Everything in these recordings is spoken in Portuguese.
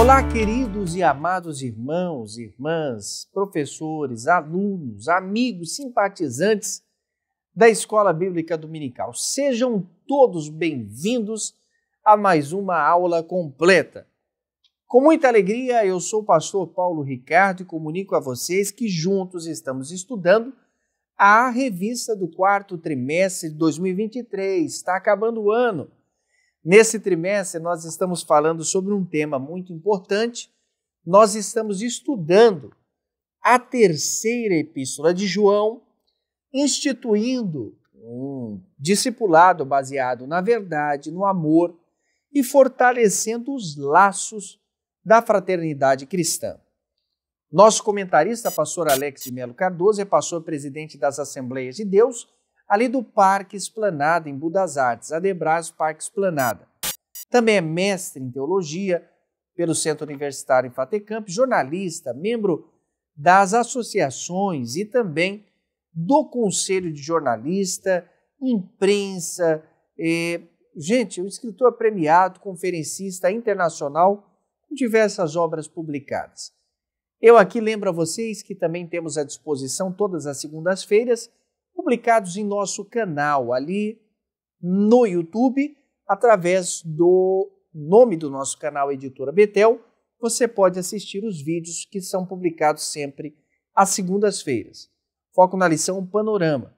Olá, queridos e amados irmãos, irmãs, professores, alunos, amigos, simpatizantes da Escola Bíblica Dominical. Sejam todos bem-vindos a mais uma aula completa. Com muita alegria, eu sou o pastor Paulo Ricardo e comunico a vocês que juntos estamos estudando a revista do quarto trimestre de 2023. Está acabando o ano. Nesse trimestre, nós estamos falando sobre um tema muito importante. Nós estamos estudando a terceira epístola de João, instituindo um discipulado baseado na verdade, no amor e fortalecendo os laços da fraternidade cristã. Nosso comentarista, pastor Alex de Melo Cardoso, é pastor presidente das Assembleias de Deus, ali do Parque Esplanada, em Budas Artes, Adebras Parque Esplanada. Também é mestre em teologia pelo Centro Universitário em Fatecamp, jornalista, membro das associações e também do Conselho de Jornalista, imprensa, um escritor premiado, conferencista internacional, com diversas obras publicadas. Eu aqui lembro a vocês que também temos à disposição todas as segundas-feiras, publicados em nosso canal ali no YouTube, através do nome do nosso canal Editora Betel. Você pode assistir os vídeos que são publicados sempre às segundas-feiras. Foco na lição Panorama.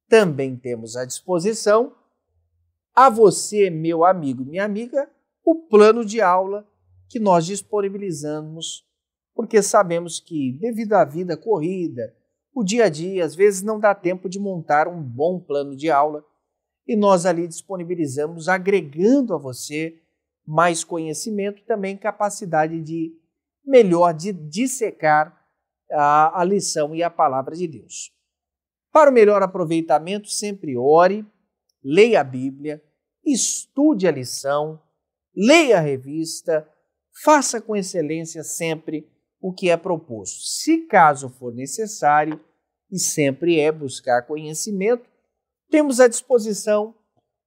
Também temos à disposição a você, meu amigo e minha amiga, o plano de aula que nós disponibilizamos, porque sabemos que, devido à vida corrida, o dia a dia, às vezes não dá tempo de montar um bom plano de aula e nós ali disponibilizamos, agregando a você mais conhecimento e também capacidade de melhor de dissecar a lição e a palavra de Deus. Para o melhor aproveitamento, sempre ore, leia a Bíblia, estude a lição, leia a revista, faça com excelência sempre o que é proposto. Se caso for necessário, e sempre é buscar conhecimento, temos à disposição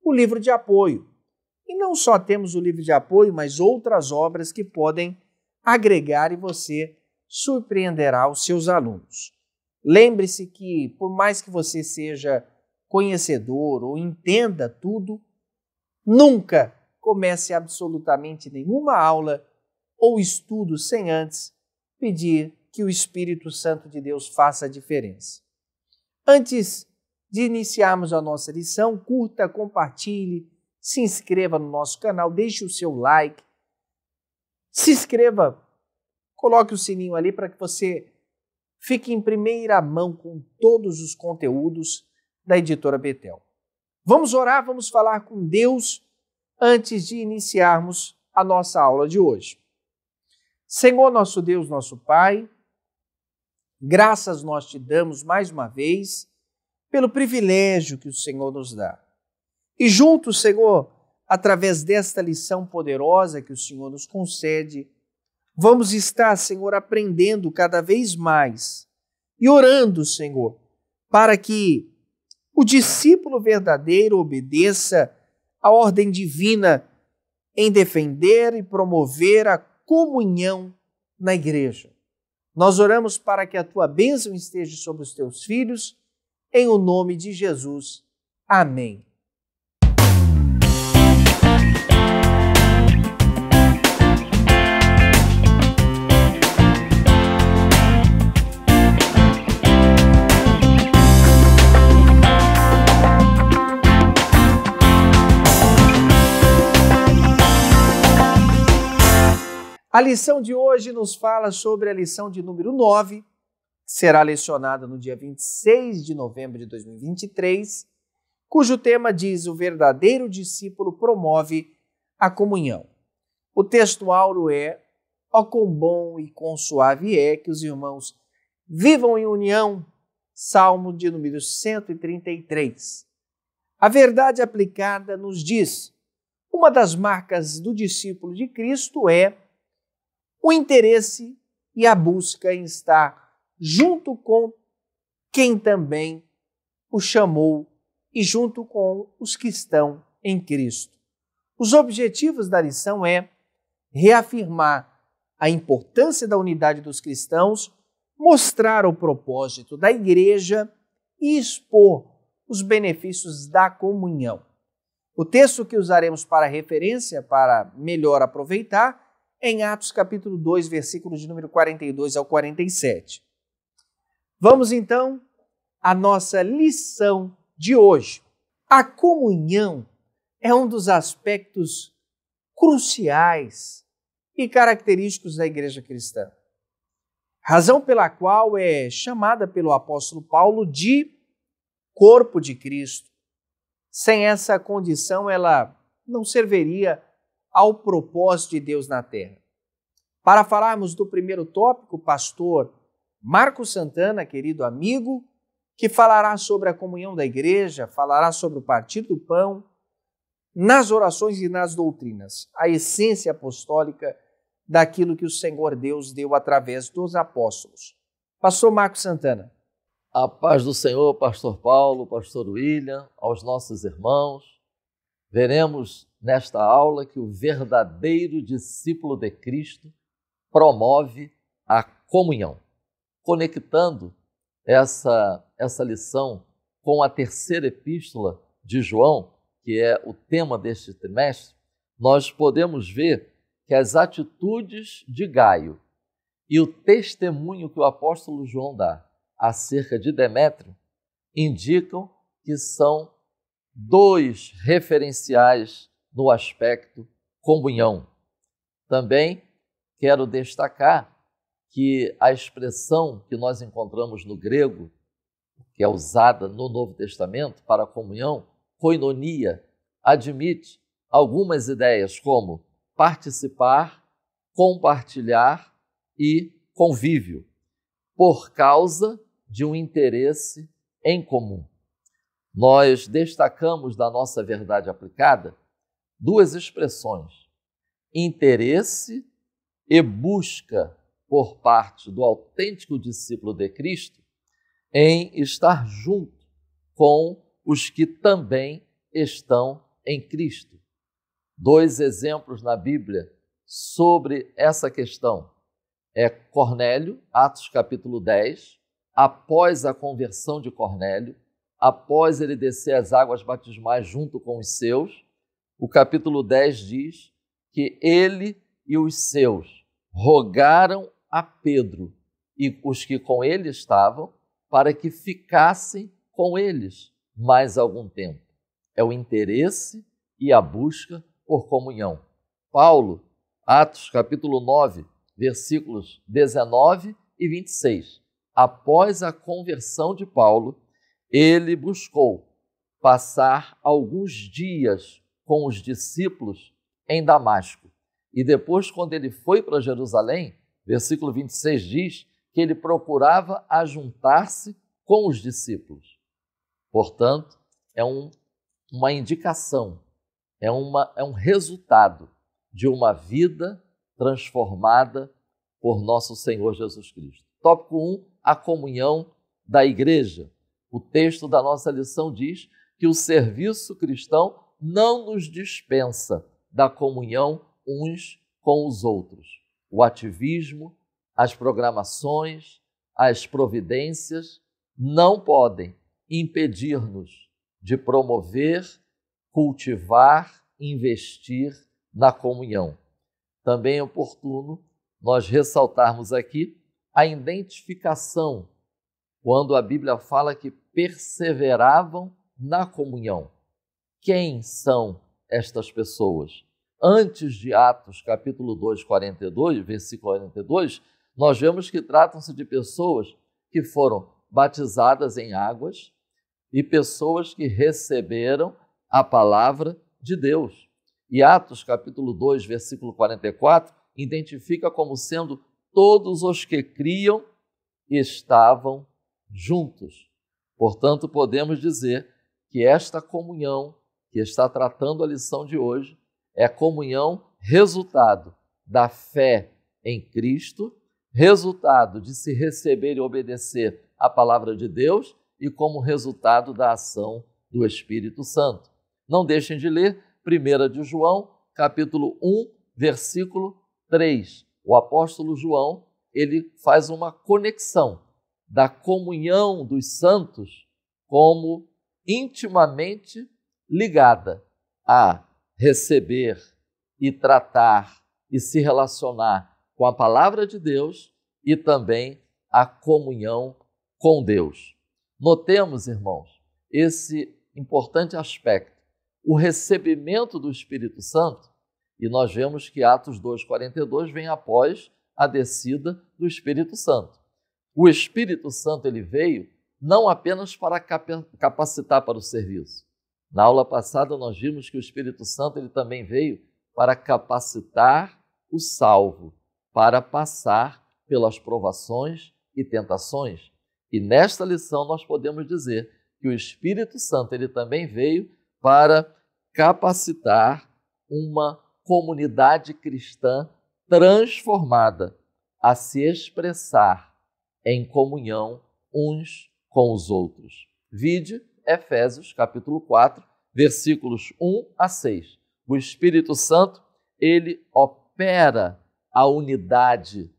o livro de apoio. E não só temos o livro de apoio, mas outras obras que podem agregar e você surpreenderá os seus alunos. Lembre-se que, por mais que você seja conhecedor ou entenda tudo, nunca comece absolutamente nenhuma aula ou estudo sem antes pedir que o Espírito Santo de Deus faça a diferença. Antes de iniciarmos a nossa lição, curta, compartilhe, se inscreva no nosso canal, deixe o seu like, se inscreva, coloque o sininho ali para que você fique em primeira mão com todos os conteúdos da Editora Betel. Vamos orar, vamos falar com Deus antes de iniciarmos a nossa aula de hoje. Senhor, nosso Deus, nosso Pai, graças nós te damos mais uma vez pelo privilégio que o Senhor nos dá. E juntos, Senhor, através desta lição poderosa que o Senhor nos concede, vamos estar, Senhor, aprendendo cada vez mais e orando, Senhor, para que o discípulo verdadeiro obedeça à ordem divina em defender e promover a comunhão na igreja. Nós oramos para que a tua bênção esteja sobre os teus filhos, em o nome de Jesus. Amém. A lição de hoje nos fala sobre a lição de número 9, que será lecionada no dia 26 de novembro de 2023, cujo tema diz: o verdadeiro discípulo promove a comunhão. O texto áureo é: ó quão bom e quão suave é que os irmãos vivam em união, Salmo de número 133. A verdade aplicada nos diz: uma das marcas do discípulo de Cristo é o interesse e a busca em estar junto com quem também o chamou e junto com os que estão em Cristo. Os objetivos da lição é reafirmar a importância da unidade dos cristãos, mostrar o propósito da igreja e expor os benefícios da comunhão. O texto que usaremos para referência, para melhor aproveitar, é em Atos capítulo 2, versículos de número 42 ao 47. Vamos então à nossa lição de hoje. A comunhão é um dos aspectos cruciais e característicos da igreja cristã, razão pela qual é chamada pelo apóstolo Paulo de corpo de Cristo. Sem essa condição, ela não serviria ao propósito de Deus na terra. Para falarmos do primeiro tópico, o pastor Marcos Santana, querido amigo, que falará sobre a comunhão da igreja, falará sobre o partir do pão, nas orações e nas doutrinas, a essência apostólica daquilo que o Senhor Deus deu através dos apóstolos. Pastor Marcos Santana. A paz do Senhor, pastor Paulo, pastor William, aos nossos irmãos. Veremos nesta aula que o verdadeiro discípulo de Cristo promove a comunhão. Conectando essa lição com a terceira epístola de João, que é o tema deste trimestre, nós podemos ver que as atitudes de Gaio e o testemunho que o apóstolo João dá acerca de Demétrio indicam que são dois referenciais no aspecto comunhão. Também quero destacar que a expressão que nós encontramos no grego, que é usada no Novo Testamento para a comunhão, koinonia, admite algumas ideias como participar, compartilhar e convívio, por causa de um interesse em comum. Nós destacamos da nossa verdade aplicada duas expressões: interesse e busca por parte do autêntico discípulo de Cristo em estar junto com os que também estão em Cristo. Dois exemplos na Bíblia sobre essa questão é Cornélio, Atos capítulo 10, após a conversão de Cornélio, após ele descer as águas batismais junto com os seus, o capítulo 10 diz que ele e os seus rogaram a Pedro e os que com ele estavam para que ficassem com eles mais algum tempo. É o interesse e a busca por comunhão. Paulo, Atos capítulo 9, versículos 19 e 26. Após a conversão de Paulo, ele buscou passar alguns dias com os discípulos em Damasco. E depois, quando ele foi para Jerusalém, versículo 26 diz que ele procurava ajuntar-se com os discípulos. Portanto, é uma indicação, é um resultado de uma vida transformada por nosso Senhor Jesus Cristo. Tópico 1, a comunhão da igreja. O texto da nossa lição diz que o serviço cristão não nos dispensa da comunhão uns com os outros. O ativismo, as programações, as providências não podem impedir-nos de promover, cultivar, investir na comunhão. Também é oportuno nós ressaltarmos aqui a identificação, quando a Bíblia fala que perseveravam na comunhão. Quem são estas pessoas? Antes de Atos, capítulo 2, 42, versículo 42, nós vemos que tratam-se de pessoas que foram batizadas em águas e pessoas que receberam a palavra de Deus. E Atos, capítulo 2, versículo 44, identifica como sendo todos os que criam estavam juntos. Portanto, podemos dizer que esta comunhão que está tratando a lição de hoje é comunhão resultado da fé em Cristo, resultado de se receber e obedecer à palavra de Deus e como resultado da ação do Espírito Santo. Não deixem de ler 1 de João, capítulo 1, versículo 3. o apóstolo João, ele faz uma conexão da comunhão dos santos como intimamente ligada a receber e tratar e se relacionar com a palavra de Deus e também a comunhão com Deus. Notemos, irmãos, esse importante aspecto, o recebimento do Espírito Santo, e nós vemos que Atos 2,42 vem após a descida do Espírito Santo. O Espírito Santo ele veio não apenas para capacitar para o serviço. Na aula passada nós vimos que o Espírito Santo ele também veio para capacitar o salvo, para passar pelas provações e tentações. E nesta lição nós podemos dizer que o Espírito Santo ele também veio para capacitar uma comunidade cristã transformada a se expressar em comunhão uns com os outros. Vide Efésios, capítulo 4, versículos 1 a 6. O Espírito Santo, ele opera a unidade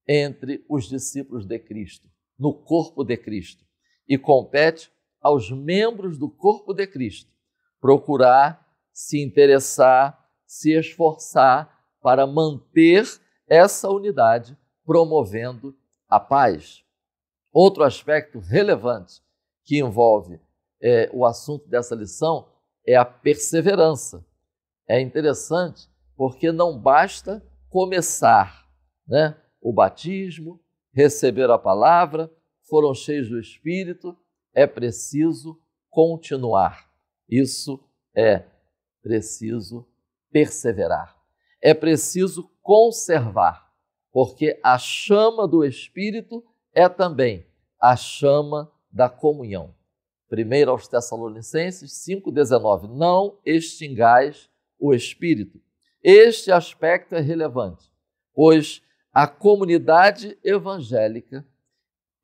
entre os discípulos de Cristo, no corpo de Cristo, e compete aos membros do corpo de Cristo procurar se interessar, se esforçar para manter essa unidade, promovendo a paz. Outro aspecto relevante que envolve o assunto dessa lição é a perseverança. É interessante porque não basta começar, né? O batismo, receber a palavra, foram cheios do Espírito, é preciso continuar. Isso é preciso perseverar. É preciso conservar, porque a chama do Espírito é também a chama da comunhão. 1 aos Tessalonicenses 5,19. Não extingais o Espírito. Este aspecto é relevante, pois a comunidade evangélica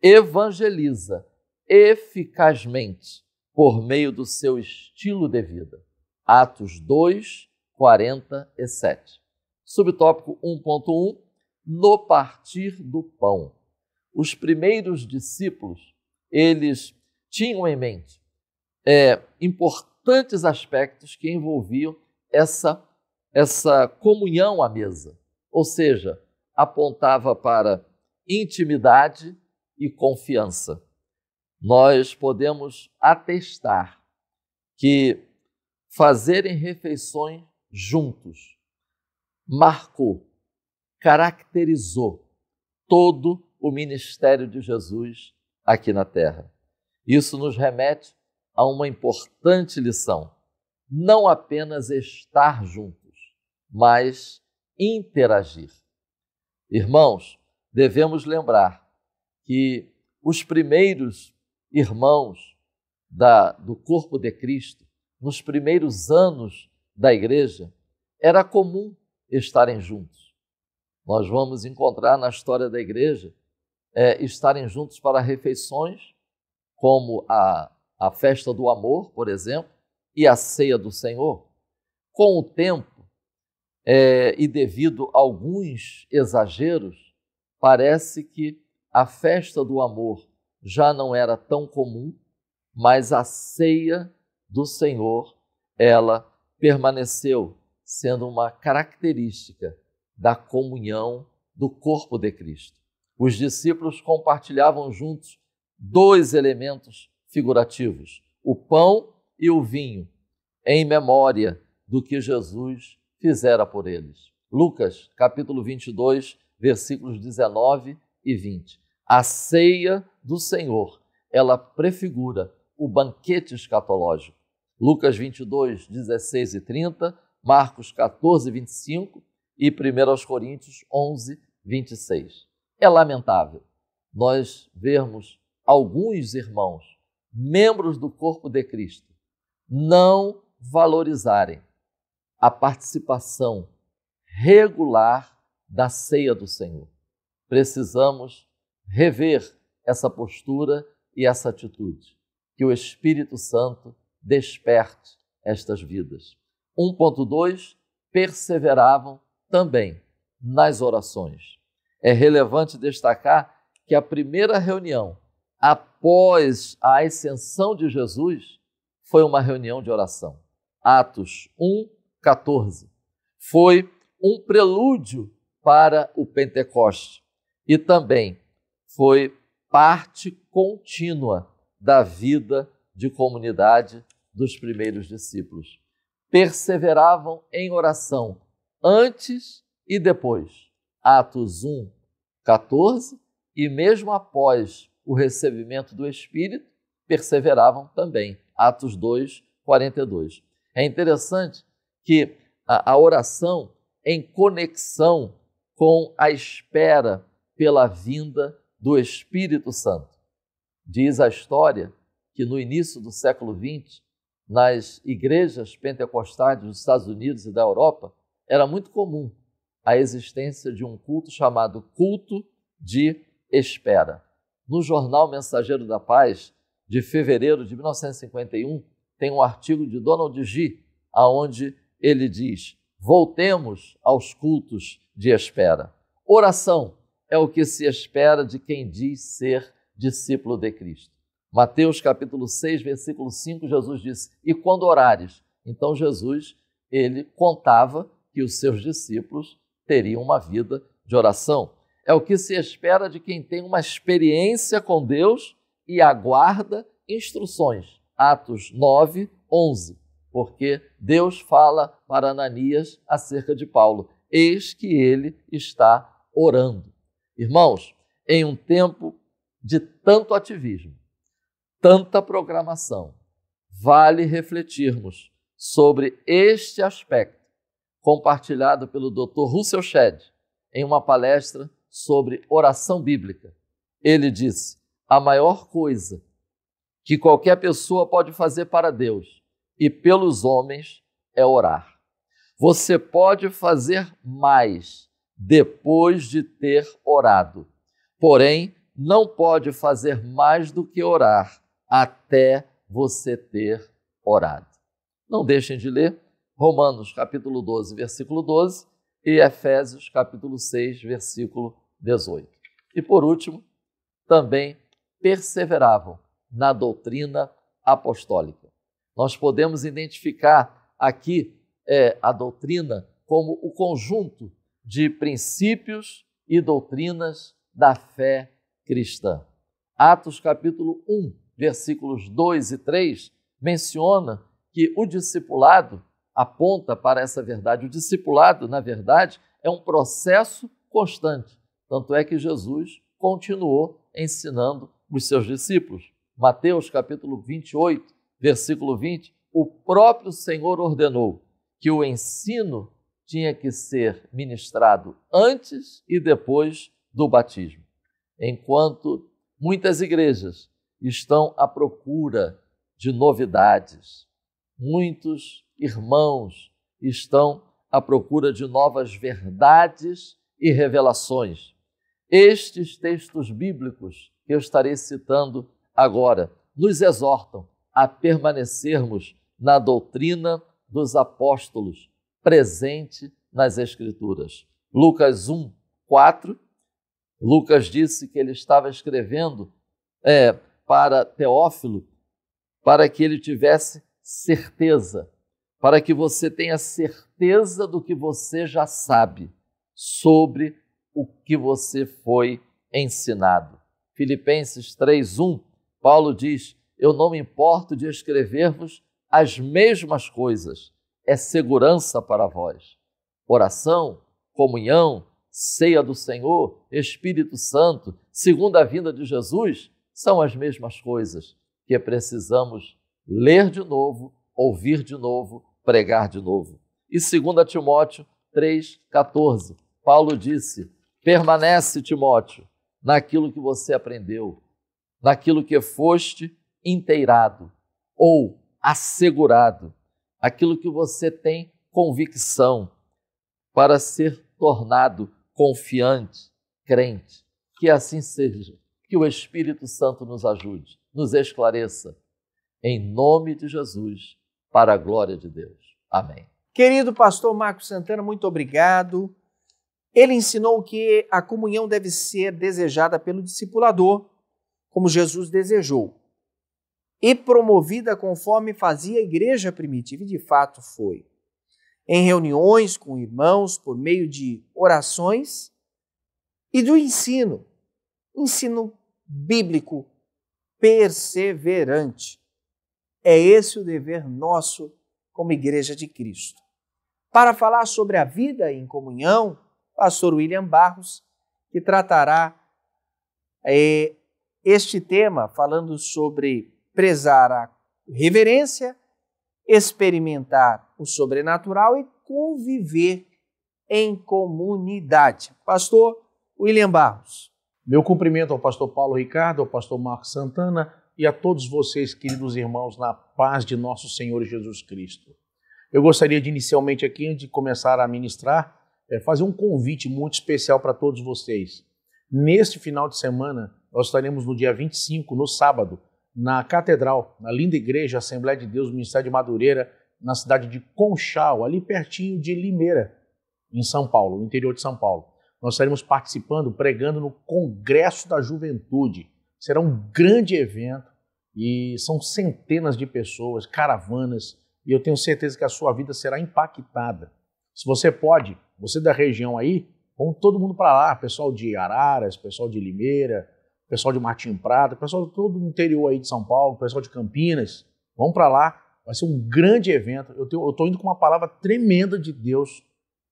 evangeliza eficazmente por meio do seu estilo de vida. Atos 2, 47. Subtópico 1.1, no partir do pão. Os primeiros discípulos, eles tinham em mente importantes aspectos que envolviam essa comunhão à mesa, ou seja, apontava para intimidade e confiança. Nós podemos atestar que fazerem refeições juntos marcou, caracterizou todo o ministério de Jesus aqui na terra. Isso nos remete a uma importante lição: não apenas estar juntos, mas interagir. Irmãos, devemos lembrar que os primeiros irmãos do corpo de Cristo, nos primeiros anos da igreja, era comum estarem juntos. Nós vamos encontrar na história da igreja estarem juntos para refeições, como a festa do amor, por exemplo, e a ceia do Senhor. Com o tempo, e devido a alguns exageros, parece que a festa do amor já não era tão comum, mas a ceia do Senhor, ela permaneceu sendo uma característica da comunhão do corpo de Cristo. Os discípulos compartilhavam juntos dois elementos figurativos, o pão e o vinho, em memória do que Jesus fizera por eles. Lucas, capítulo 22, versículos 19 e 20. A ceia do Senhor, ela prefigura o banquete escatológico. Lucas 22, 16 e 30, Marcos 14, 25 e 1 Coríntios 11, 26. É lamentável nós vermos alguns irmãos, membros do corpo de Cristo, não valorizarem a participação regular da ceia do Senhor. Precisamos rever essa postura e essa atitude. Que o Espírito Santo desperte estas vidas. 1.2, perseveravam também nas orações. É relevante destacar que a primeira reunião após a ascensão de Jesus foi uma reunião de oração. Atos 1:14. Foi um prelúdio para o Pentecoste e também foi parte contínua da vida de comunidade dos primeiros discípulos. Perseveravam em oração antes e depois. Atos 1:14, e mesmo após o recebimento do Espírito, perseveravam também. Atos 2:42. É interessante que a oração em conexão com a espera pela vinda do Espírito Santo. Diz a história que no início do século XX, nas igrejas pentecostais dos Estados Unidos e da Europa, era muito comum a existência de um culto chamado culto de espera. No jornal Mensageiro da Paz, de fevereiro de 1951, tem um artigo de Donald G., onde ele diz: voltemos aos cultos de espera. Oração é o que se espera de quem diz ser discípulo de Cristo. Mateus capítulo 6, versículo 5, Jesus disse: e quando orares? Então Jesus, ele contava que os seus discípulos teriam uma vida de oração. É o que se espera de quem tem uma experiência com Deus e aguarda instruções. Atos 9:11. Porque Deus fala para Ananias acerca de Paulo: eis que ele está orando. Irmãos, em um tempo de tanto ativismo, tanta programação, vale refletirmos sobre este aspecto, compartilhado pelo Dr. Russell Shedd em uma palestra sobre oração bíblica. Ele disse: a maior coisa que qualquer pessoa pode fazer para Deus e pelos homens é orar. Você pode fazer mais depois de ter orado, porém não pode fazer mais do que orar até você ter orado. Não deixem de ler Romanos capítulo 12, versículo 12 e Efésios capítulo 6, versículo 18. E por último, também perseveravam na doutrina apostólica. Nós podemos identificar aqui a doutrina como o conjunto de princípios e doutrinas da fé cristã. Atos capítulo 1, versículos 2 e 3, menciona que o discipulado aponta para essa verdade. O discipulado, na verdade, é um processo constante. Tanto é que Jesus continuou ensinando os seus discípulos. Mateus capítulo 28, versículo 20, o próprio Senhor ordenou que o ensino tinha que ser ministrado antes e depois do batismo. Enquanto muitas igrejas estão à procura de novidades, muitos irmãos estão à procura de novas verdades e revelações. Estes textos bíblicos que eu estarei citando agora nos exortam a permanecermos na doutrina dos apóstolos, presente nas Escrituras. Lucas 1:4, Lucas disse que ele estava escrevendo para Teófilo, para que ele tivesse certeza, para que você tenha certeza do que você já sabe sobre o que você foi ensinado. Filipenses 3:1, Paulo diz: eu não me importo de escrever-vos as mesmas coisas, é segurança para vós. Oração, comunhão, ceia do Senhor, Espírito Santo, segunda vinda de Jesus, são as mesmas coisas que precisamos ler de novo, ouvir de novo, pregar de novo. E 2 Timóteo 3:14, Paulo disse: permanece, Timóteo, naquilo que você aprendeu, naquilo que foste inteirado ou assegurado, aquilo que você tem convicção, para ser tornado confiante, crente. Que assim seja, que o Espírito Santo nos ajude, nos esclareça, em nome de Jesus, para a glória de Deus. Amém. Querido pastor Marcos Santana, muito obrigado Ele ensinou que a comunhão deve ser desejada pelo discipulador, como Jesus desejou, e promovida conforme fazia a igreja primitiva, e de fato foi. Em reuniões com irmãos, por meio de orações e do ensino bíblico perseverante. É esse o dever nosso como Igreja de Cristo. Para falar sobre a vida em comunhão, pastor William Barros, que tratará este tema, falando sobre prezar a reverência, experimentar o sobrenatural e conviver em comunidade. Pastor William Barros. Meu cumprimento ao pastor Paulo Ricardo, ao pastor Marcos Santana e a todos vocês, queridos irmãos, na paz de nosso Senhor Jesus Cristo. Eu gostaria de inicialmente aqui, antes de começar a ministrar, fazer um convite muito especial para todos vocês. Neste final de semana, nós estaremos no dia 25, no sábado, na Catedral, na linda igreja Assembleia de Deus, Ministério de Madureira, na cidade de Conchal, ali pertinho de Limeira, em São Paulo, no interior de São Paulo. Nós estaremos participando, pregando no Congresso da Juventude. Será um grande evento e são centenas de pessoas, caravanas, e eu tenho certeza que a sua vida será impactada. Se você pode, você da região aí, vamos todo mundo para lá, pessoal de Araras, pessoal de Limeira, pessoal de Martim Prata, pessoal todo do interior aí de São Paulo, pessoal de Campinas, vamos para lá, vai ser um grande evento. Eu estou indo com uma palavra tremenda de Deus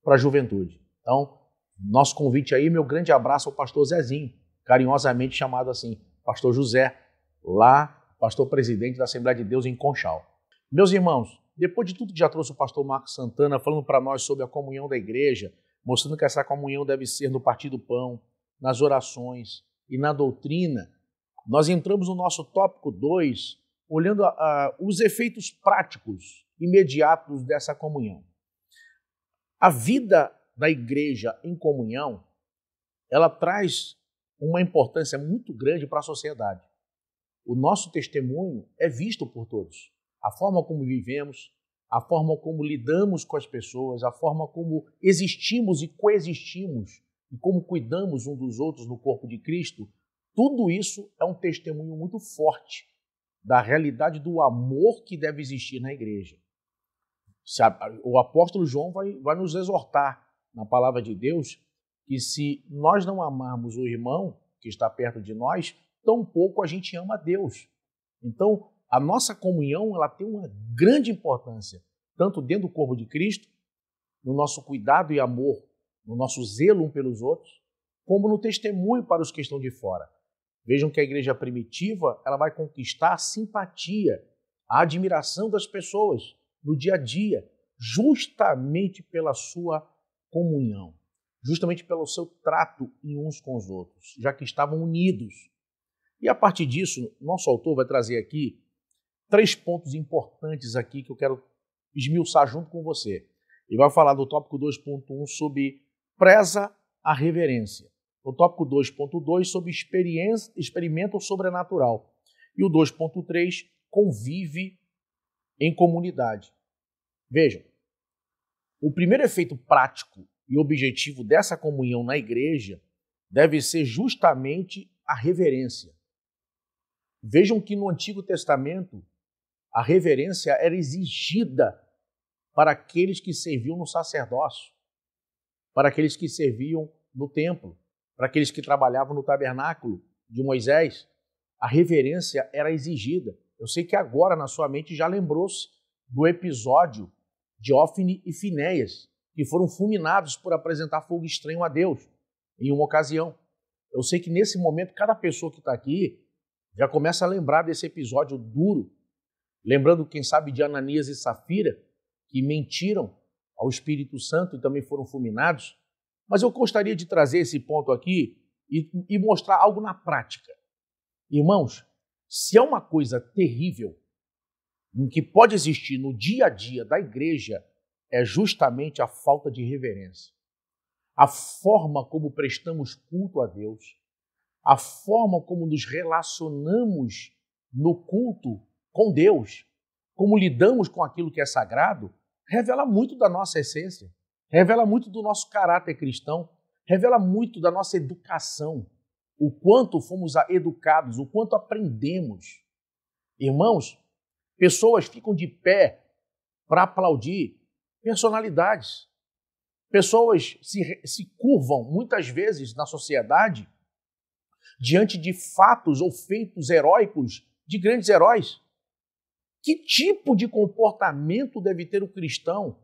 para a juventude. Então, nosso convite aí, meu grande abraço ao pastor Zezinho, carinhosamente chamado assim, pastor José, lá, pastor presidente da Assembleia de Deus em Conchal. Meus irmãos, depois de tudo que já trouxe o pastor Marcos Santana, falando para nós sobre a comunhão da igreja, mostrando que essa comunhão deve ser no partir do pão, nas orações e na doutrina, nós entramos no nosso tópico 2, olhando os efeitos práticos, imediatos dessa comunhão. A vida da igreja em comunhão, ela traz uma importância muito grande para a sociedade. O nosso testemunho é visto por todos. A forma como vivemos, a forma como lidamos com as pessoas, a forma como existimos e coexistimos e como cuidamos uns dos outros no corpo de Cristo, tudo isso é um testemunho muito forte da realidade do amor que deve existir na igreja. O apóstolo João vai nos exortar na palavra de Deus que se nós não amarmos o irmão que está perto de nós, tampouco a gente ama a Deus. Então, a nossa comunhão ela tem uma grande importância, tanto dentro do corpo de Cristo, no nosso cuidado e amor, no nosso zelo um pelos outros, como no testemunho para os que estão de fora. Vejam que a igreja primitiva ela vai conquistar a simpatia, a admiração das pessoas no dia a dia, justamente pela sua comunhão, justamente pelo seu trato uns com os outros, já que estavam unidos. E a partir disso, nosso autor vai trazer aqui 3 pontos importantes aqui que eu quero esmiuçar junto com você. Ele vai falar do tópico 2.1 sobre preza a reverência. O tópico 2.2 sobre experimenta o sobrenatural. E o 2.3 convive em comunidade. Vejam, o primeiro efeito prático e objetivo dessa comunhão na igreja deve ser justamente a reverência. Vejam que no Antigo Testamento a reverência era exigida para aqueles que serviam no sacerdócio, para aqueles que serviam no templo, para aqueles que trabalhavam no tabernáculo de Moisés. A reverência era exigida. Eu sei que agora na sua mente já lembrou-se do episódio de Hófni e Finéias, que foram fulminados por apresentar fogo estranho a Deus em uma ocasião. Eu sei que nesse momento cada pessoa que está aqui já começa a lembrar desse episódio duro, lembrando, quem sabe, de Ananias e Safira, que mentiram ao Espírito Santo e também foram fulminados. Mas eu gostaria de trazer esse ponto aqui e mostrar algo na prática. Irmãos, se é uma coisa terrível que pode existir no dia a dia da igreja, é justamente a falta de reverência. A forma como prestamos culto a Deus, a forma como nos relacionamos no culto com Deus, como lidamos com aquilo que é sagrado, revela muito da nossa essência, revela muito do nosso caráter cristão. revela muito da nossa educação, o quanto fomos educados, o quanto aprendemos. Irmãos, pessoas ficam de pé para aplaudir personalidades. Pessoas se curvam muitas vezes na sociedade diante de fatos ou feitos heróicos de grandes heróis. Que tipo de comportamento deve ter o cristão?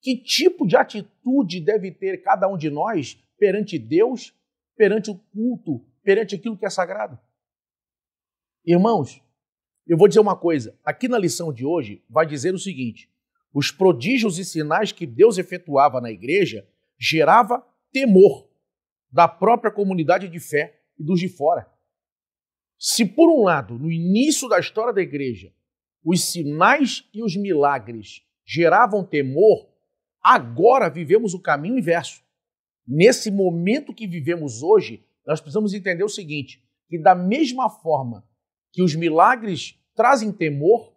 Que tipo de atitude deve ter cada um de nós perante Deus, perante o culto, perante aquilo que é sagrado? Irmãos, eu vou dizer uma coisa. Aqui na lição de hoje vai dizer o seguinte: os prodígios e sinais que Deus efetuava na igreja gerava temor da própria comunidade de fé e dos de fora. Se por um lado, no início da história da igreja, os sinais e os milagres geravam temor, agora vivemos o caminho inverso. Nesse momento que vivemos hoje, nós precisamos entender o seguinte, que da mesma forma que os milagres trazem temor,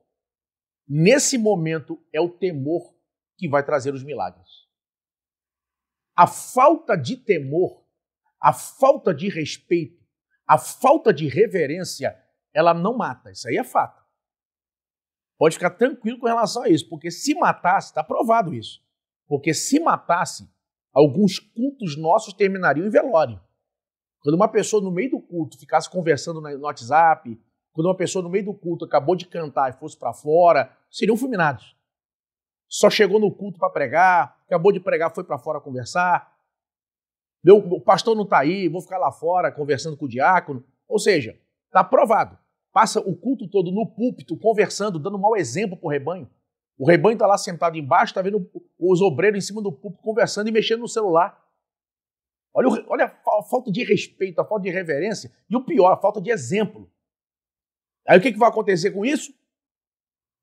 nesse momento é o temor que vai trazer os milagres. A falta de temor, a falta de respeito, a falta de reverência, ela não mata. Isso aí é fato. Pode ficar tranquilo com relação a isso, porque se matasse, está provado isso, porque se matasse, alguns cultos nossos terminariam em velório. Quando uma pessoa no meio do culto ficasse conversando no WhatsApp, quando uma pessoa no meio do culto acabou de cantar e fosse para fora, seriam fulminados. Só chegou no culto para pregar, acabou de pregar, foi para fora conversar. O pastor não está aí, vou ficar lá fora conversando com o diácono. Ou seja, está aprovado. Passa o culto todo no púlpito, conversando, dando mau exemplo para o rebanho. O rebanho está lá sentado embaixo, está vendo os obreiros em cima do púlpito conversando e mexendo no celular. Olha a falta de respeito, a falta de reverência e o pior, a falta de exemplo. Aí o que vai acontecer com isso?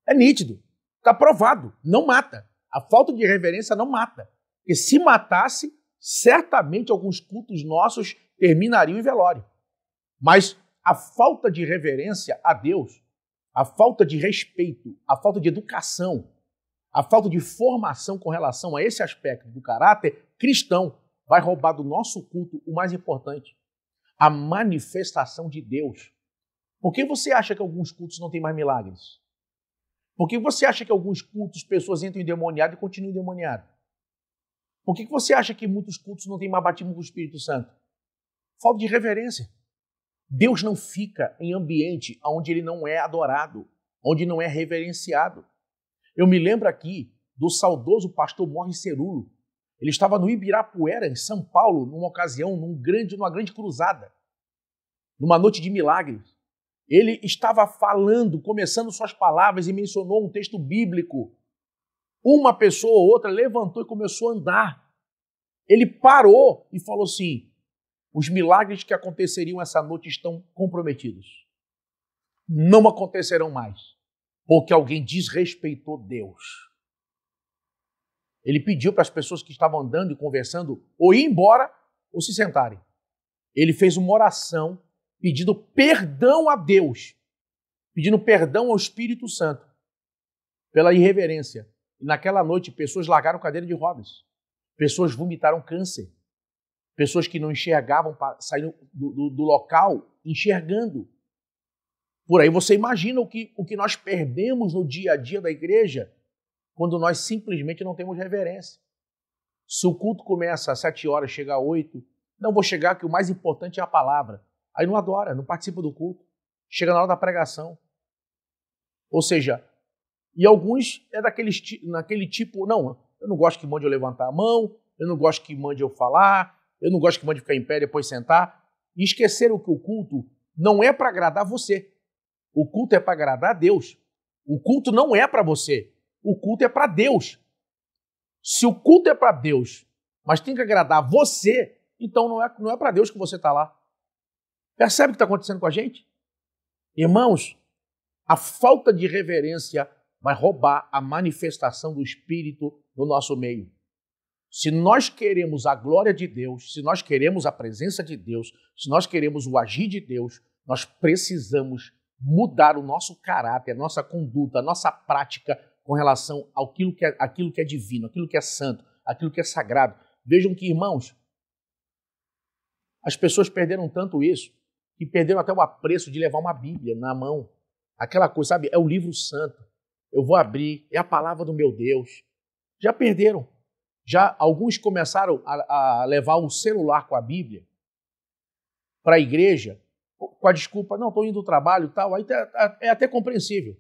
É nítido, está provado, não mata. A falta de reverência não mata. Porque se matasse, certamente alguns cultos nossos terminariam em velório. Mas a falta de reverência a Deus, a falta de respeito, a falta de educação, a falta de formação com relação a esse aspecto do caráter cristão vai roubar do nosso culto o mais importante, a manifestação de Deus. Por que você acha que alguns cultos não têm mais milagres? Por que você acha que alguns cultos pessoas entram endemoniadas e continuam endemoniadas? Por que você acha que muitos cultos não têm mais batismo com o Espírito Santo? Falta de reverência. Deus não fica em ambiente onde ele não é adorado, onde não é reverenciado. Eu me lembro aqui do saudoso pastor Morris Cerulo. Ele estava no Ibirapuera, em São Paulo, numa ocasião, numa grande cruzada, numa noite de milagres. Ele estava falando, começando suas palavras e mencionou um texto bíblico. Uma pessoa ou outra levantou e começou a andar. Ele parou e falou assim: os milagres que aconteceriam essa noite estão comprometidos. Não acontecerão mais, porque alguém desrespeitou Deus. Ele pediu para as pessoas que estavam andando e conversando ou ir embora ou se sentarem. Ele fez uma oração pedindo perdão a Deus, pedindo perdão ao Espírito Santo pela irreverência. E naquela noite, pessoas largaram cadeira de rodas, pessoas vomitaram câncer, pessoas que não enxergavam saíram do local enxergando. Por aí você imagina o que nós perdemos no dia a dia da igreja quando nós simplesmente não temos reverência. Se o culto começa às 7 horas, chega às 8, não vou chegar, que o mais importante é a palavra. Aí não adora, não participa do culto. Chega na hora da pregação. Ou seja, e alguns é naquele tipo, não, eu não gosto que mande eu levantar a mão, eu não gosto que mande eu falar, eu não gosto que mande ficar em pé e depois sentar. E esqueceram que o culto não é para agradar você. O culto é para agradar a Deus. O culto não é para você. O culto é para Deus. Se o culto é para Deus, mas tem que agradar você, então não é para Deus que você está lá. Percebe o que está acontecendo com a gente? Irmãos, a falta de reverência vai roubar a manifestação do Espírito no nosso meio. Se nós queremos a glória de Deus, se nós queremos a presença de Deus, se nós queremos o agir de Deus, nós precisamos mudar o nosso caráter, a nossa conduta, a nossa prática com relação àquilo que é divino, aquilo que é santo, aquilo que é sagrado. Vejam que, irmãos, As pessoas perderam tanto isso que perderam até o apreço de levar uma Bíblia na mão. Aquela coisa, sabe? É o livro santo. Eu vou abrir, é a palavra do meu Deus. Já perderam. Já alguns começaram a levar o celular com a Bíblia para a igreja, com a desculpa, não, estou indo do trabalho e tal, aí é até compreensível.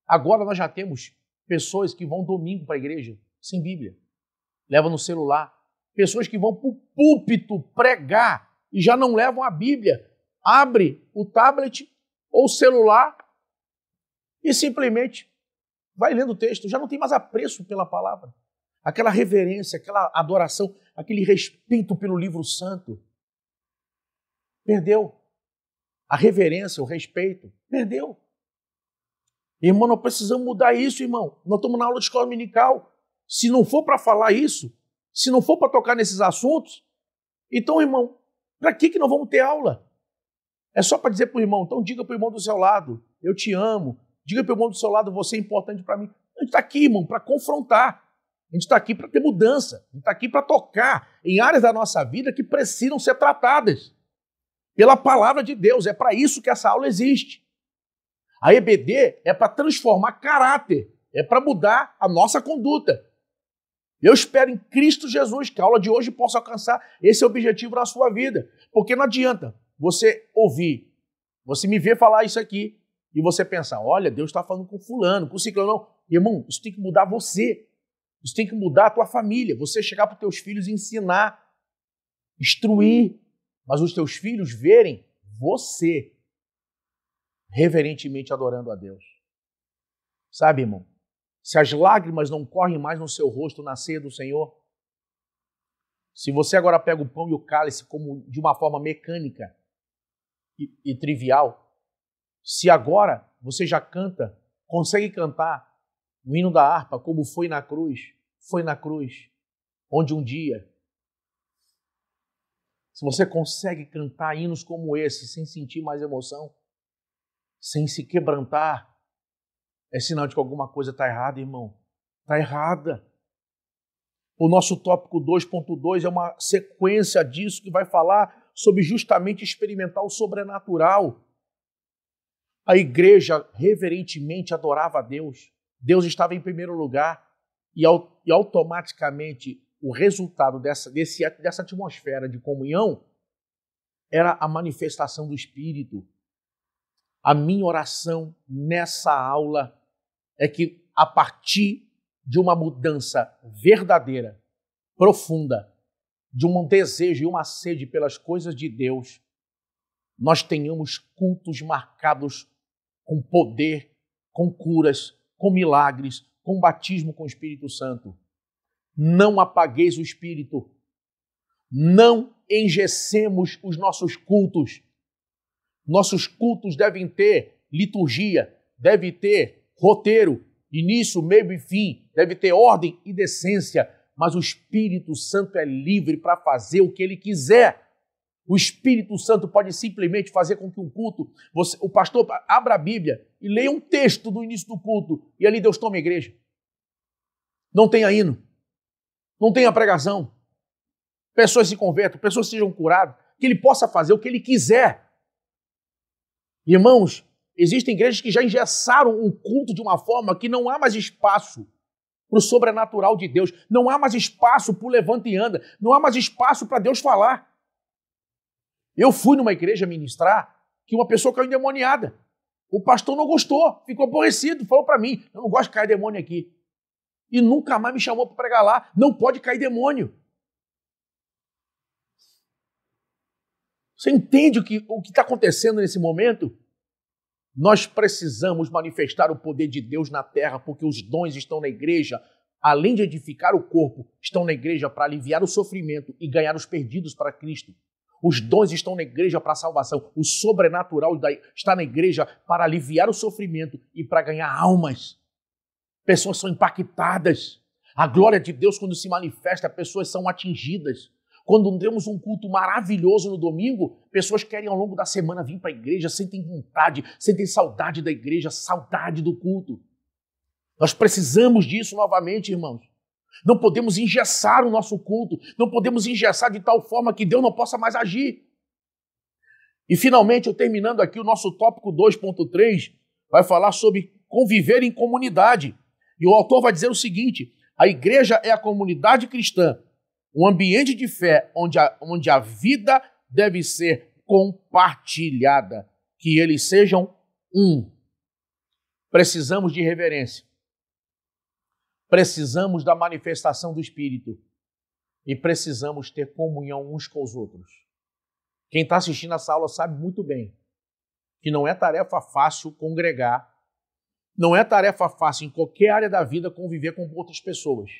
Agora nós já temos pessoas que vão domingo para a igreja sem Bíblia, levam no celular. Pessoas que vão para o púlpito pregar e já não levam a Bíblia. Abre o tablet ou o celular e simplesmente vai lendo o texto. Já não tem mais apreço pela palavra. Aquela reverência, aquela adoração, aquele respeito pelo livro santo. Perdeu. A reverência, o respeito. Perdeu. Irmão, nós precisamos mudar isso, irmão. Nós estamos na aula de escola dominical. Se não for para falar isso, se não for para tocar nesses assuntos, então, irmão, para que nós vamos ter aula? É só para dizer para o irmão, então diga para o irmão do seu lado, eu te amo. Diga para o irmão do seu lado, você é importante para mim. A gente está aqui, irmão, para confrontar. A gente está aqui para ter mudança. A gente está aqui para tocar em áreas da nossa vida que precisam ser tratadas pela palavra de Deus. É para isso que essa aula existe. A EBD é para transformar caráter, é para mudar a nossa conduta. Eu espero em Cristo Jesus que a aula de hoje possa alcançar esse objetivo na sua vida. Porque não adianta você ouvir, você me ver falar isso aqui e você pensar, olha, Deus está falando com fulano, com ciclano. Não, irmão, isso tem que mudar você. Isso tem que mudar a tua família. Você chegar para os teus filhos e ensinar, instruir, mas os teus filhos verem você reverentemente adorando a Deus. Sabe, irmão? Se as lágrimas não correm mais no seu rosto na ceia do Senhor, se você agora pega o pão e o cálice como de uma forma mecânica e trivial, se agora você já canta, consegue cantar o hino da harpa como foi na cruz, onde um dia, se você consegue cantar hinos como esse sem sentir mais emoção, sem se quebrantar, é sinal de que alguma coisa está errada, irmão. Está errada. O nosso tópico 2.2 é uma sequência disso que vai falar sobre justamente experimentar o sobrenatural. A igreja reverentemente adorava a Deus. Deus estava em primeiro lugar e automaticamente o resultado dessa atmosfera de comunhão era a manifestação do Espírito. A minha oração nessa aula é que, a partir de uma mudança verdadeira, profunda, de um desejo e uma sede pelas coisas de Deus, nós tenhamos cultos marcados com poder, com curas, com milagres, com batismo com o Espírito Santo. Não apagueis o Espírito. Não engessemos os nossos cultos. Nossos cultos devem ter liturgia, deve ter roteiro, início, meio e fim, deve ter ordem e decência, mas o Espírito Santo é livre para fazer o que ele quiser. O Espírito Santo pode simplesmente fazer com que um culto, o pastor abra a Bíblia e leia um texto do início do culto e ali Deus toma a igreja. Não tenha hino, não tenha pregação, pessoas se convertam, pessoas sejam curadas, que ele possa fazer o que ele quiser. Irmãos, existem igrejas que já engessaram o culto de uma forma que não há mais espaço para o sobrenatural de Deus, não há mais espaço para o levanta e anda, não há mais espaço para Deus falar. Eu fui numa igreja ministrar que uma pessoa caiu endemoniada. O pastor não gostou, ficou aborrecido, falou para mim, eu não gosto de cair demônio aqui. E nunca mais me chamou para pregar lá, não pode cair demônio. Você entende o que está acontecendo nesse momento? Nós precisamos manifestar o poder de Deus na terra, porque os dons estão na igreja, além de edificar o corpo, estão na igreja para aliviar o sofrimento e ganhar os perdidos para Cristo. Os dons estão na igreja para a salvação. O sobrenatural está na igreja para aliviar o sofrimento e para ganhar almas. Pessoas são impactadas. A glória de Deus, quando se manifesta, pessoas são atingidas. Quando temos um culto maravilhoso no domingo, pessoas querem ao longo da semana vir para a igreja, sentem vontade, sentem saudade da igreja, saudade do culto. Nós precisamos disso novamente, irmãos. Não podemos engessar o nosso culto, não podemos engessar de tal forma que Deus não possa mais agir. E finalmente, eu terminando aqui, o nosso tópico 2.3 vai falar sobre conviver em comunidade. E o autor vai dizer o seguinte: a igreja é a comunidade cristã, um ambiente de fé onde a vida deve ser compartilhada, que eles sejam um. Precisamos de reverência. Precisamos da manifestação do Espírito. E precisamos ter comunhão uns com os outros. Quem está assistindo essa aula sabe muito bem que não é tarefa fácil congregar, não é tarefa fácil em qualquer área da vida conviver com outras pessoas.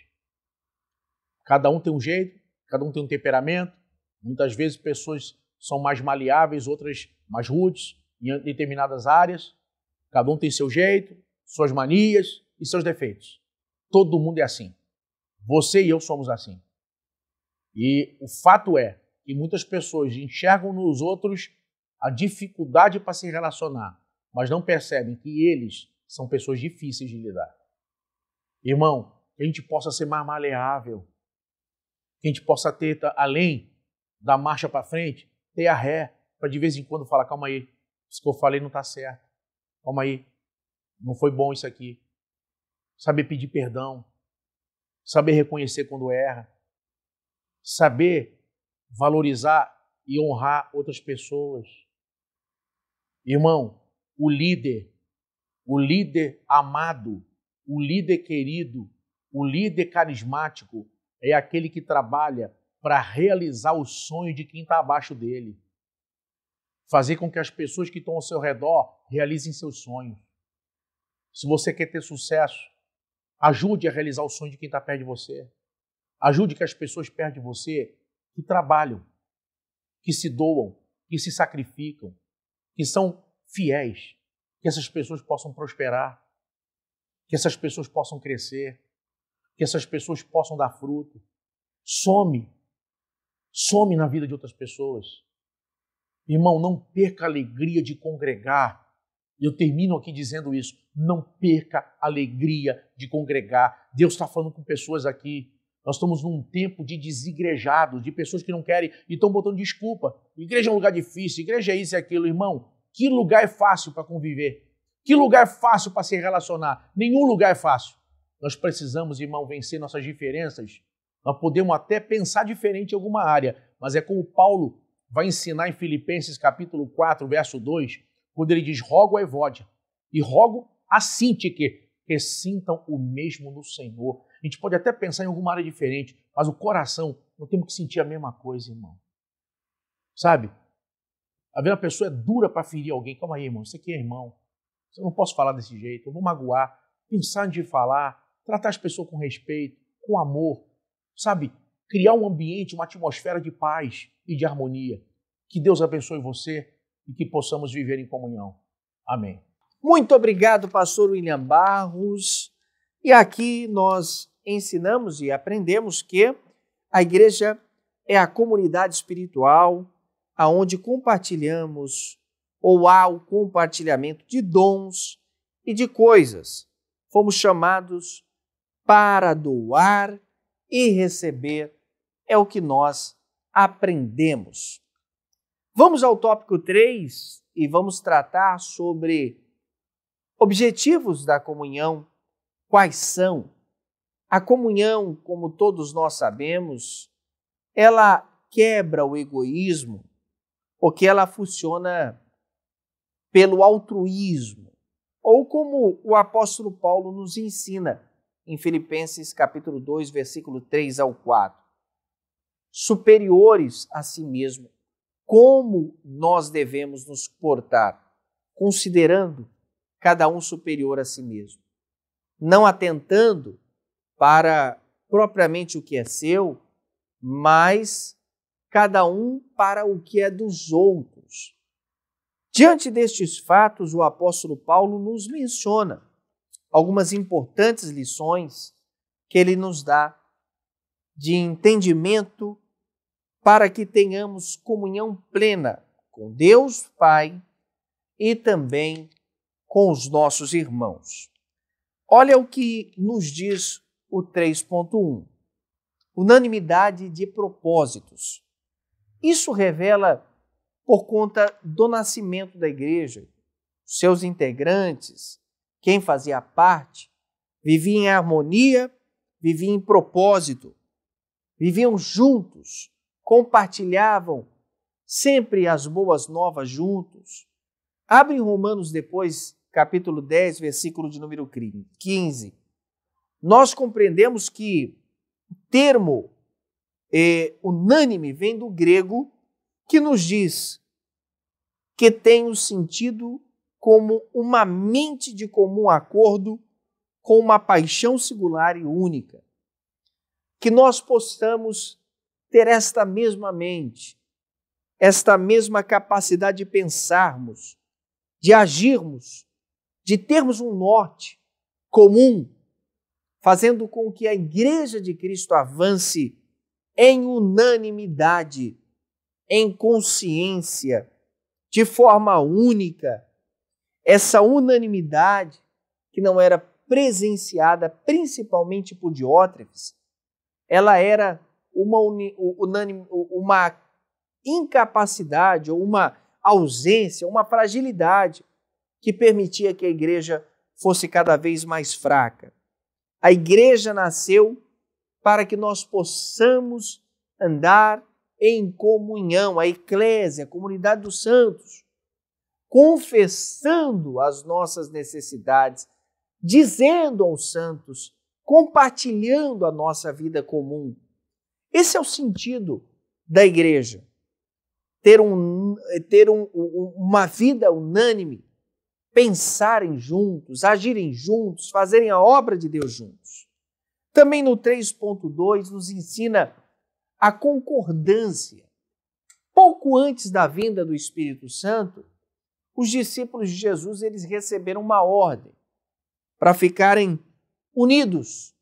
Cada um tem um jeito, cada um tem um temperamento. Muitas vezes pessoas são mais maleáveis, outras mais rudes em determinadas áreas. Cada um tem seu jeito, suas manias e seus defeitos. Todo mundo é assim. Você e eu somos assim. E o fato é que muitas pessoas enxergam nos outros a dificuldade para se relacionar, mas não percebem que eles são pessoas difíceis de lidar. Irmão, que a gente possa ser mais maleável, que a gente possa ter, além da marcha para frente, ter a ré, para de vez em quando falar: calma aí, isso que eu falei não está certo, calma aí, não foi bom isso aqui. Saber pedir perdão, saber reconhecer quando erra, saber valorizar e honrar outras pessoas. Irmão, o líder amado, o líder querido, o líder carismático é aquele que trabalha para realizar o sonho de quem está abaixo dele. Fazer com que as pessoas que estão ao seu redor realizem seus sonhos. Se você quer ter sucesso, ajude a realizar o sonho de quem está perto de você. Ajude que as pessoas perto de você que trabalham, que se doam, que se sacrificam, que são fiéis, que essas pessoas possam prosperar, que essas pessoas possam crescer, que essas pessoas possam dar fruto. Some na vida de outras pessoas. Irmão, não perca a alegria de congregar. Eu termino aqui dizendo isso. Não perca a alegria de congregar. Deus está falando com pessoas aqui. Nós estamos num tempo de desigrejados, de pessoas que não querem e estão botando desculpa. Igreja é um lugar difícil, igreja é isso e aquilo. Irmão, que lugar é fácil para conviver? Que lugar é fácil para se relacionar? Nenhum lugar é fácil. Nós precisamos, irmão, vencer nossas diferenças. Nós podemos até pensar diferente em alguma área, mas é como Paulo vai ensinar em Filipenses capítulo 4, verso 2, quando ele diz: rogo a Evódia e rogo a Síntique que sintam o mesmo no Senhor. A gente pode até pensar em alguma área diferente, mas o coração, nós temos que sentir a mesma coisa, irmão. Sabe? Às vezes a pessoa é dura para ferir alguém. Calma aí, irmão, isso aqui é irmão. Eu não posso falar desse jeito, eu vou magoar. Pensar antes de falar, tratar as pessoas com respeito, com amor. Sabe? Criar um ambiente, uma atmosfera de paz e de harmonia. Que Deus abençoe você e que possamos viver em comunhão. Amém. Muito obrigado, pastor William Barros. E aqui nós ensinamos e aprendemos que a igreja é a comunidade espiritual aonde compartilhamos ou há o compartilhamento de dons e de coisas. Fomos chamados para doar e receber. É o que nós aprendemos. Vamos ao tópico 3 e vamos tratar sobre objetivos da comunhão. Quais são? A comunhão, como todos nós sabemos, ela quebra o egoísmo, porque ela funciona pelo altruísmo, ou como o apóstolo Paulo nos ensina em Filipenses capítulo 2, versículo 3 ao 4. Superiores a si mesmo, como nós devemos nos portar, considerando cada um superior a si mesmo, não atentando para propriamente o que é seu, mas cada um para o que é dos outros. Diante destes fatos, o apóstolo Paulo nos menciona algumas importantes lições que ele nos dá de entendimento para que tenhamos comunhão plena com Deus Pai e também com os nossos irmãos. Olha o que nos diz o 3.1. Unanimidade de propósitos. Isso revela por conta do nascimento da igreja. Seus integrantes, quem fazia parte, viviam em harmonia, viviam em propósito, viviam juntos, compartilhavam sempre as boas novas juntos. Abre em Romanos depois, capítulo 10, versículo de número 15. Nós compreendemos que o termo unânime vem do grego, que nos diz que tem o sentido como uma mente de comum acordo com uma paixão singular e única. Que nós possamos ter esta mesma mente, esta mesma capacidade de pensarmos, de agirmos, de termos um norte comum, fazendo com que a Igreja de Cristo avance em unanimidade, em consciência, de forma única. Essa unanimidade que não era presenciada principalmente por Diótrefes, ela era uma incapacidade ou uma ausência, uma fragilidade que permitia que a igreja fosse cada vez mais fraca. A igreja nasceu para que nós possamos andar em comunhão, a eclésia, a comunidade dos santos, confessando as nossas necessidades, dizendo aos santos, compartilhando a nossa vida comum. Esse é o sentido da igreja. Ter uma vida unânime, pensarem juntos, agirem juntos, fazerem a obra de Deus juntos. Também no 3.2 nos ensina a concordância. Pouco antes da vinda do Espírito Santo, os discípulos de Jesus eles receberam uma ordem para ficarem unidos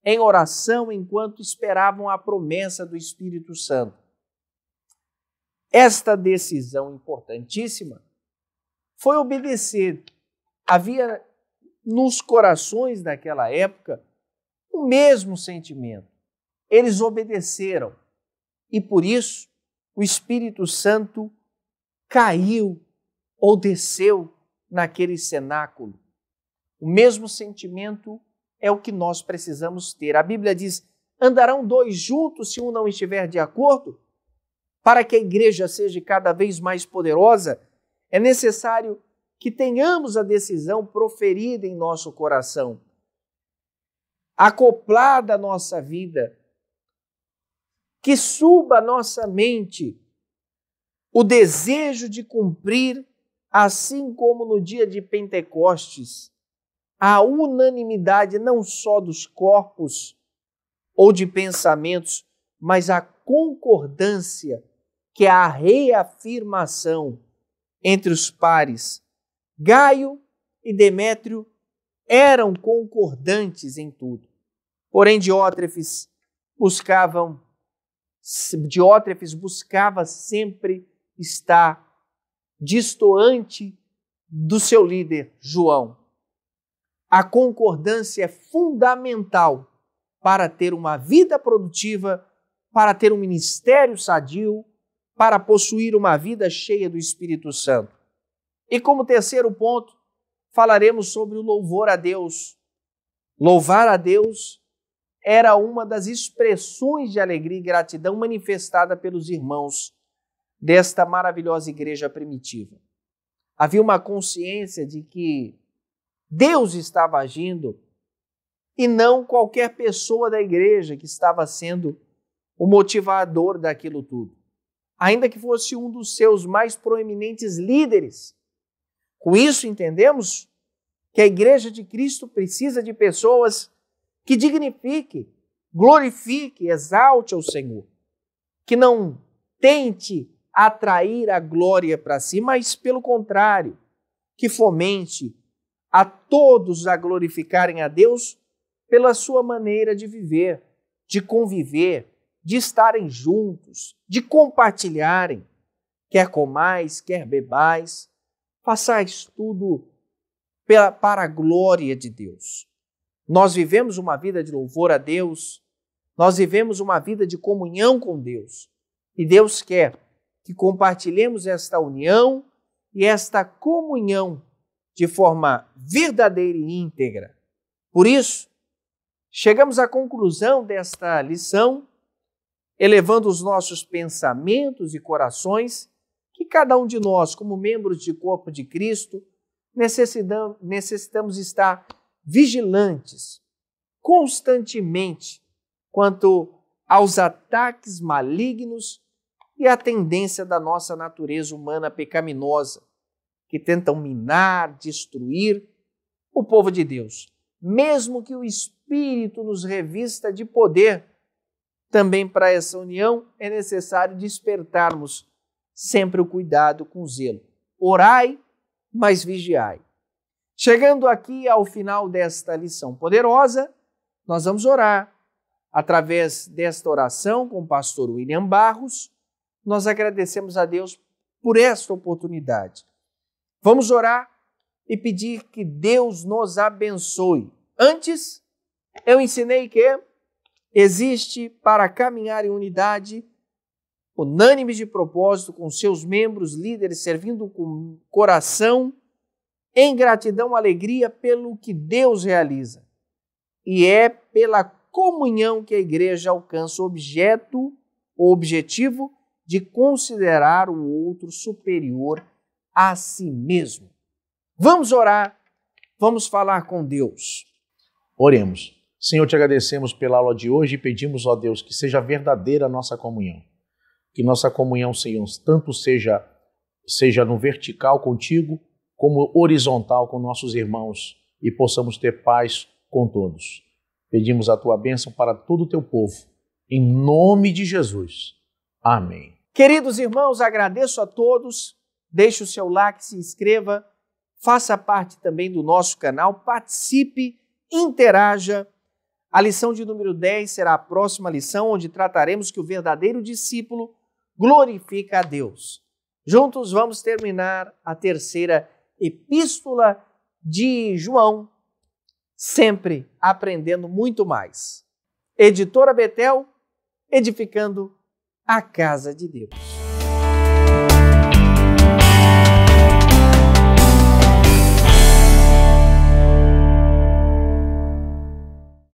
em oração enquanto esperavam a promessa do Espírito Santo. Esta decisão importantíssima foi obedecer. Havia nos corações daquela época o mesmo sentimento. Eles obedeceram e por isso o Espírito Santo caiu ou desceu naquele cenáculo. O mesmo sentimento é o que nós precisamos ter. A Bíblia diz: andarão dois juntos se um não estiver de acordo? Para que a igreja seja cada vez mais poderosa, é necessário que tenhamos a decisão proferida em nosso coração, acoplada à nossa vida, que suba à nossa mente o desejo de cumprir, assim como no dia de Pentecostes, a unanimidade não só dos corpos ou de pensamentos, mas a concordância, que é a reafirmação entre os pares. Gaio e Demétrio eram concordantes em tudo. Porém, Diótrefes buscava sempre estar distoante do seu líder, João. A concordância é fundamental para ter uma vida produtiva, para ter um ministério sadio, para possuir uma vida cheia do Espírito Santo. E como terceiro ponto, falaremos sobre o louvor a Deus. Louvar a Deus era uma das expressões de alegria e gratidão manifestada pelos irmãos desta maravilhosa igreja primitiva. Havia uma consciência de que Deus estava agindo e não qualquer pessoa da igreja que estava sendo o motivador daquilo tudo, ainda que fosse um dos seus mais proeminentes líderes. Com isso, entendemos que a Igreja de Cristo precisa de pessoas que dignifique, glorifique, exalte ao Senhor, que não tente atrair a glória para si, mas, pelo contrário, que fomente a todos a glorificarem a Deus pela sua maneira de viver, de conviver, de estarem juntos, de compartilharem, quer comais, quer bebais, façais tudo para a glória de Deus. Nós vivemos uma vida de louvor a Deus, nós vivemos uma vida de comunhão com Deus, e Deus quer que compartilhemos esta união e esta comunhão de forma verdadeira e íntegra. Por isso, chegamos à conclusão desta lição, elevando os nossos pensamentos e corações, que cada um de nós, como membros do corpo de Cristo, necessitamos estar vigilantes, constantemente, quanto aos ataques malignos e à tendência da nossa natureza humana pecaminosa, que tentam minar, destruir o povo de Deus. Mesmo que o Espírito nos revista de poder, também para essa união é necessário despertarmos sempre o cuidado com zelo. Orai, mas vigiai. Chegando aqui ao final desta lição poderosa, nós vamos orar. Através desta oração com o pastor William Barros, nós agradecemos a Deus por esta oportunidade. Vamos orar e pedir que Deus nos abençoe. Antes, eu ensinei que existe para caminhar em unidade, unânimes de propósito, com seus membros, líderes, servindo com coração, em gratidão, alegria pelo que Deus realiza. E é pela comunhão que a igreja alcança o objetivo de considerar o outro superior a si mesmo. Vamos orar, vamos falar com Deus. Oremos. Senhor, te agradecemos pela aula de hoje e pedimos, ó Deus, que seja verdadeira a nossa comunhão. Que nossa comunhão, Senhor, tanto seja no vertical contigo, como horizontal com nossos irmãos e possamos ter paz com todos. Pedimos a tua bênção para todo o teu povo, em nome de Jesus. Amém. Queridos irmãos, agradeço a todos. Deixe o seu like, se inscreva, faça parte também do nosso canal, participe, interaja. A lição de número 10 será a próxima lição, onde trataremos que o verdadeiro discípulo glorifica a Deus. Juntos vamos terminar a terceira epístola de João, sempre aprendendo muito mais. Editora Betel, edificando a casa de Deus.